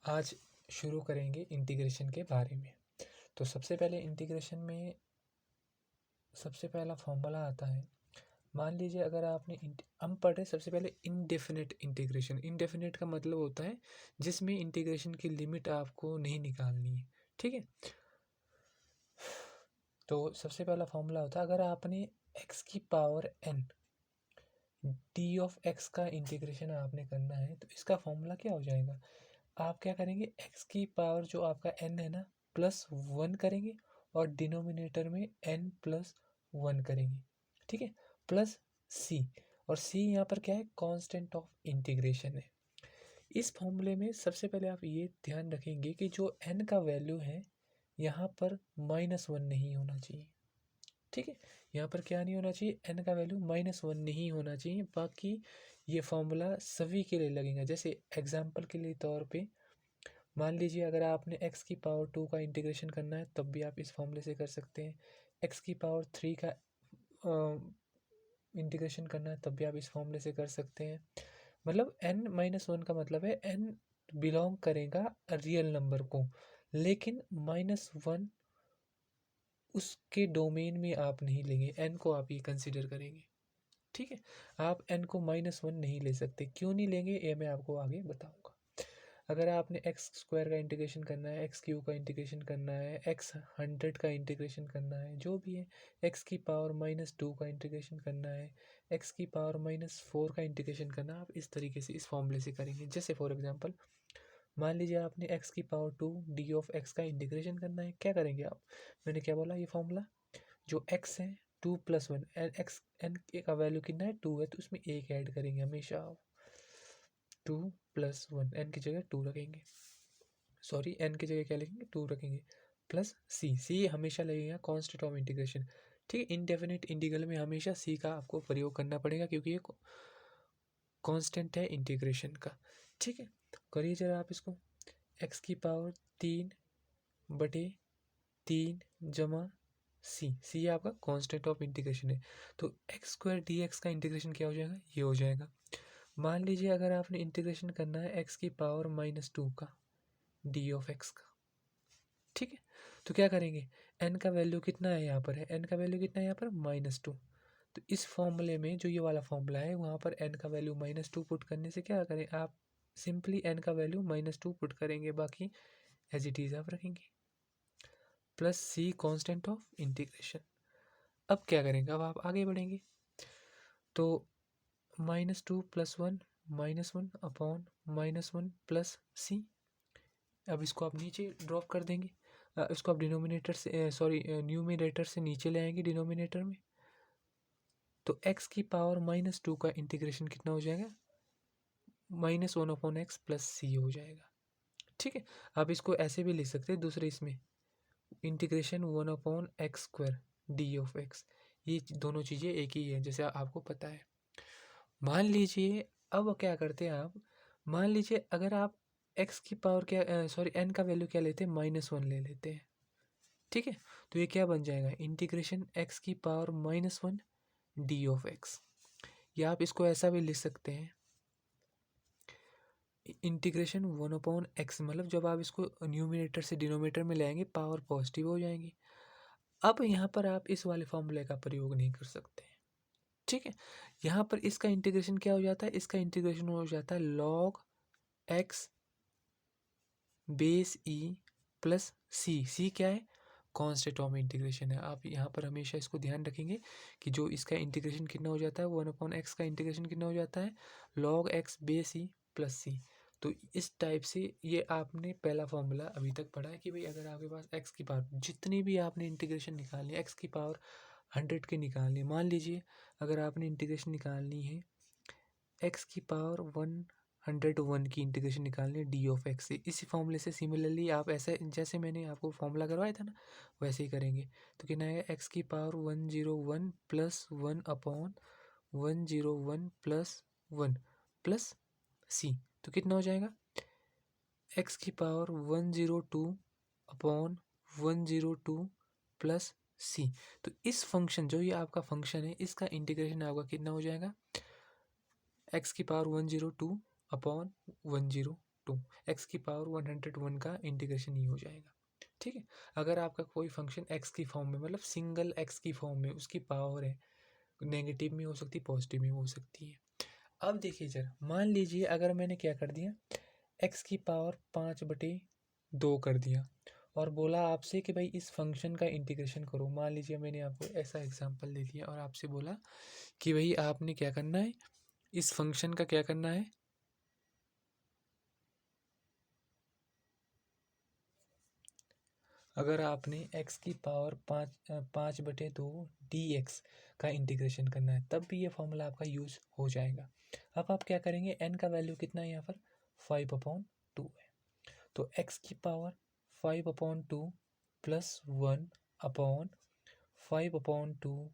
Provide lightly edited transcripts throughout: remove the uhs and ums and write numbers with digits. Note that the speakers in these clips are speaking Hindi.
आज शुरू करेंगे इंटीग्रेशन के बारे में। तो सबसे पहले इंटीग्रेशन में सबसे पहला फॉर्मूला आता है। मान लीजिए अगर आपने हम पढ़ रहे सबसे पहले इनडेफिनेट इंटीग्रेशन। इनडेफिनेट का मतलब होता है जिसमें इंटीग्रेशन की लिमिट आपको नहीं निकालनी है, ठीक है। तो सबसे पहला फॉर्मूला होता है, अगर आपने एक्स की power n d of x का इंटीग्रेशन आपने करना है तो इसका फॉर्मूला क्या हो जाएगा। आप क्या करेंगे, एक्स की पावर जो आपका एन है ना प्लस वन करेंगे और डिनोमिनेटर में एन प्लस वन करेंगे, ठीक है, प्लस सी। और सी यहाँ पर क्या है, कांस्टेंट ऑफ इंटीग्रेशन है। इस फॉर्मूले में सबसे पहले आप ये ध्यान रखेंगे कि जो एन का वैल्यू है यहाँ पर माइनस वन नहीं होना चाहिए, ठीक है। यहाँ पर क्या नहीं होना चाहिए, एन का वैल्यू माइनस वन नहीं होना चाहिए। बाकी ये फॉर्मूला सभी के लिए लगेगा। जैसे एग्जाम्पल के लिए तौर पे मान लीजिए अगर आपने x की पावर टू का इंटीग्रेशन करना है तब भी आप इस फॉर्मूले से कर सकते हैं। x की पावर थ्री का इंटीग्रेशन करना है तब भी आप इस फॉर्मूले से कर सकते हैं। मतलब n माइनस वन का मतलब है n बिलोंग करेगा रियल नंबर को, लेकिन माइनस वन उसके डोमेन में आप नहीं लेंगे, n को आप ये कंसिडर करेंगे, ठीक है। आप n को माइनस वन नहीं ले सकते। क्यों नहीं लेंगे ये मैं आपको आगे बताऊंगा। अगर आपने एक्स स्क्वायर का इंटीग्रेशन करना है, एक्स क्यू का इंटीग्रेशन करना है, एक्स हंड्रेड का इंटीग्रेशन करना है, जो भी है, एक्स की पावर माइनस टू का इंटीग्रेशन करना है, एक्स की पावर माइनस फोर का इंटीग्रेशन करना है, आप इस तरीके से इस फॉर्मूले से करेंगे। जैसे फॉर एग्जांपल मान लीजिए आपने एक्स की power two d of x का इंटीग्रेशन करना है, क्या करेंगे आप, मैंने क्या बोला, ये फॉर्मूला जो एक्स है two plus one, n x n का वैल्यू कितना है टू है तो उसमें एक ऐड करेंगे हमेशा आप, टू प्लस वन, एन की जगह टू रखेंगे, सॉरी एन की जगह क्या लिखेंगे टू रखेंगे, प्लस सी। सी हमेशा लगेगा कांस्टेंट ऑफ इंटीग्रेशन, ठीक है। इनडेफिनेट इंटीग्रल में हमेशा सी का आपको प्रयोग करना पड़ेगा क्योंकि ये कांस्टेंट है इंटीग्रेशन का, ठीक है। करिए जरा आप इसको, एक्स की पावर तीन बटे तीन जमा सी, सी आपका कांस्टेंट ऑफ इंटीग्रेशन है। तो एक्स स्क्वायर डी एक्स का इंटीग्रेशन क्या हो जाएगा, ये हो जाएगा। मान लीजिए अगर आपने इंटीग्रेशन करना है एक्स की पावर माइनस टू का डी ऑफ एक्स का, ठीक है। तो क्या करेंगे, एन का वैल्यू कितना है यहाँ पर, है एन का वैल्यू कितना है यहाँ पर माइनस टू। तो इस फॉर्मूले में जो ये वाला फॉर्मूला है वहाँ पर एन का वैल्यू माइनस टू पुट करने से क्या करें आप, सिंपली एन का वैल्यू माइनस टू पुट करेंगे, बाकी एज इट इज़ आप रखेंगे, plus C constant of integration. अब क्या करेंगे, अब आप आगे बढ़ेंगे तो minus two plus one minus one upon minus one plus C. अब इसको आप नीचे ड्रॉप कर देंगे, इसको आप डिनोमिनेटर से सॉरी न्यूमिनेटर से नीचे ले आएंगे डिनोमिनेटर में। तो x की पावर माइनस टू का इंटीग्रेशन कितना हो जाएगा, minus one upon x plus C हो जाएगा, ठीक है। आप इसको ऐसे भी लिख सकते हैं दूसरे इसमें, integration one upon x square D of x. ये दोनों चीज़ें एक ही है जैसे आपको पता है। मान लीजिए अब क्या करते हैं आप, मान लीजिए अगर आप एक्स की पावर क्या सॉरी एन का वैल्यू क्या लेते हैं, माइनस वन ले लेते हैं, ठीक है। तो ये क्या बन जाएगा, इंटीग्रेशन एक्स की power minus one D of x. या आप इसको ऐसा भी लिख सकते हैं, इंटीग्रेशन वन अपॉन एक्स, मतलब जब आप इसको न्यूमिनेटर से डिनोमिनेटर में ले आएंगे पावर पॉजिटिव हो जाएंगी। अब यहाँ पर आप इस वाले फॉर्मूले का प्रयोग नहीं कर सकते, ठीक है। यहाँ पर इसका इंटीग्रेशन क्या हो जाता है, इसका इंटीग्रेशन हो जाता है log x base e plus C. C क्या है, कांस्टेंट ऑफ इंटीग्रेशन है। आप यहाँ पर हमेशा इसको ध्यान रखेंगे कि जो इसका इंटीग्रेशन कितना हो जाता है, वन अपॉन एक्स का इंटीग्रेशन कितना हो जाता है, log x base e plus C. तो इस टाइप से ये आपने पहला फॉर्मूला अभी तक पढ़ा है कि भाई अगर आपके पास एक्स की पावर जितनी भी आपने इंटीग्रेशन निकालनी है, एक्स की पावर हंड्रेड की निकालनी है, मान लीजिए अगर आपने इंटीग्रेशन निकालनी है एक्स की पावर वन हंड्रेड वन की इंटीग्रेशन निकालनी है डी ऑफ एक्स से, इसी फॉर्मूले से सिमिलरली आप ऐसे जैसे मैंने आपको फॉर्मूला करवाया था ना वैसे ही करेंगे। तो कितना है, एक्स की power one zero one plus one upon one zero one plus one plus C. तो कितना हो जाएगा, एक्स की power one zero two upon one zero two plus C. तो इस फंक्शन जो ये आपका फंक्शन है इसका इंटीग्रेशन आपका कितना हो जाएगा, एक्स की power one zero two upon one zero 2, x की पावर 101 का इंटीग्रेशन ये हो जाएगा। ठीक है, अगर आपका कोई फंक्शन एक्स की फॉर्म में, मतलब सिंगल एक्स की फॉर्म में उसकी पावर है, नेगेटिव में हो सकती है, पॉजिटिव में हो सकती है। अब देखिए जरा, मान लीजिए अगर मैंने क्या कर दिया, एक्स की पावर 5/2 कर दिया और बोला आपसे कि भाई इस फंक्शन का इंटीग्रेशन करो। मान लीजिए मैंने आपको ऐसा एग्जांपल दे दिया और आपसे बोला कि भाई आपने क्या करना है, इस फंक्शन का क्या करना है, अगर आपने x की पावर 5/2 dx का इंटीग्रेशन करना है तब भी ये फॉर्मूला आपका यूज हो जाएगा। अब आप क्या करेंगे, n का वैल्यू कितना है यहाँ पर, 5/2 है, तो x की power 5/2 plus 1/5/2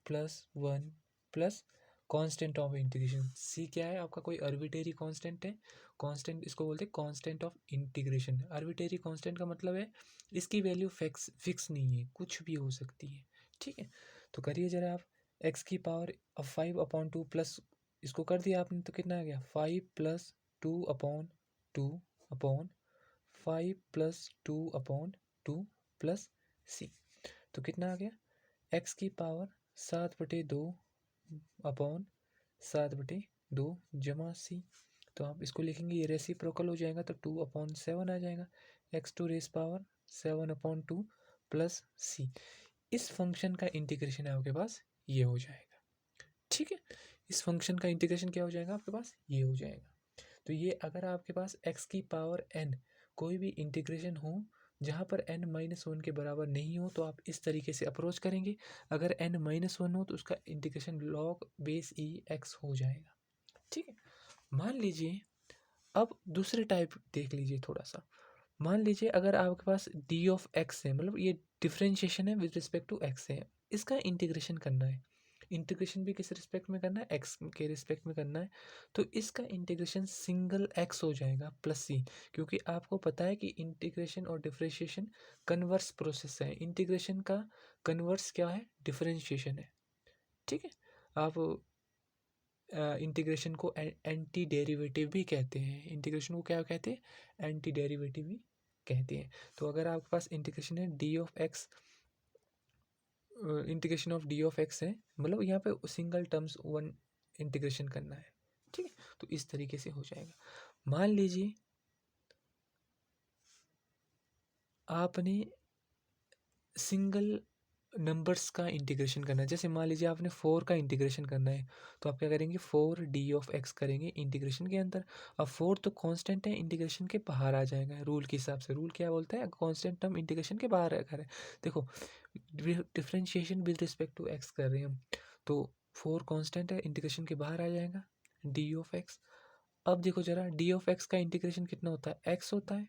plus 1 plus constant of integration. c क्या है आपका, कोई अर्बिटरी कांस्टेंट है, कांस्टेंट इसको बोलते हैं constant of integration. Arbitrary constant का मतलब है इसकी वैल्यू फिक्स नहीं है, कुछ भी हो सकती है। ठीक है, तो करिए जरा आप, x की पावर 5/2 प्लस इसको कर दिया आपने तो कितना आ गया, 5 plus 2/2 upon 5 plus 2/2 plus c, तो कितना आ गया, x की पावर 7/2 अपॉन 7/2 जमा c। तो आप इसको लिखेंगे, ये रेसिप्रोकल हो जाएगा तो 2/7 आ जाएगा, x2 raise power 7/2 plus c। इस फंक्शन का इंटीग्रेशन आपके पास ये हो जाएगा। ठीक है, इस फंक्शन का इंटीग्रेशन क्या हो जाएगा आपके पास, ये हो जाएगा। तो ये अगर आपके पास x की पावर n कोई भी इंटीग्रेशन हो जहाँ पर n-1 के बराबर नहीं हो तो आप इस तरीके से अप्रोच करेंगे। अगर n-1 हो तो उसका integration log base e x हो जाएगा। ठीक है, मान लीजिए अब दूसरे टाइप देख लीजिए थोड़ा सा। मान लीजिए अगर आपके पास डी ऑफ एक्स है, मतलब ये डिफ्रेंशिएशन है विद रिस्पेक्ट टू एक्स है, इसका इंटीग्रेशन करना है। इंटीग्रेशन भी किस रिस्पेक्ट में करना है, एक्स के रिस्पेक्ट में करना है। तो इसका इंटीग्रेशन सिंगल एक्स हो जाएगा प्लस सी, क्योंकि आपको पता है कि इंटीग्रेशन और डिफ्रेंशिएशन कन्वर्स प्रोसेस है। इंटीग्रेशन का कन्वर्स क्या है, डिफ्रेंशिएशन है। ठीक है, आप इंटीग्रेशन को एंटी डेरिवेटिव भी कहते हैं। इंटीग्रेशन को क्या कहते हैं, एंटी डेरिवेटिव भी कहते हैं। तो अगर आपके पास इंटीग्रेशन है D of x, integration of D of x है, मतलब यहाँ पे सिंगल टर्म्स वन इंटीग्रेशन करना है। ठीक है, तो इस तरीके से हो जाएगा। मान लीजिए आपने सिंगल नंबर्स का इंटीग्रेशन करना है, जैसे मान लीजिए आपने 4 का इंटीग्रेशन करना है, तो आप क्या करेंगे, 4 डी ऑफ एक्स करेंगे इंटीग्रेशन के अंदर। अब 4 तो कांस्टेंट है, इंटीग्रेशन के बाहर आ जाएगा रूल के हिसाब से। रूल क्या बोलता है, कांस्टेंट टर्म इंटीग्रेशन के बाहर रखा है। देखो, differentiation with respect to x कर रहे हैं हम, तो 4 कांस्टेंट है, इंटीग्रेशन के बाहर आ जाएगा डी ऑफ एक्स। अब देखो जरा, डी ऑफ एक्स का इंटीग्रेशन कितना होता है, एक्स होता है।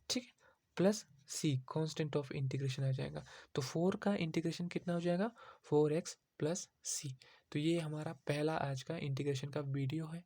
ठीक है, plus C constant of integration आ जाएगा, तो 4 का इंटीग्रेशन कितना हो जाएगा, 4x प्लस सी। तो ये हमारा पहला आज का इंटीग्रेशन का वीडियो है।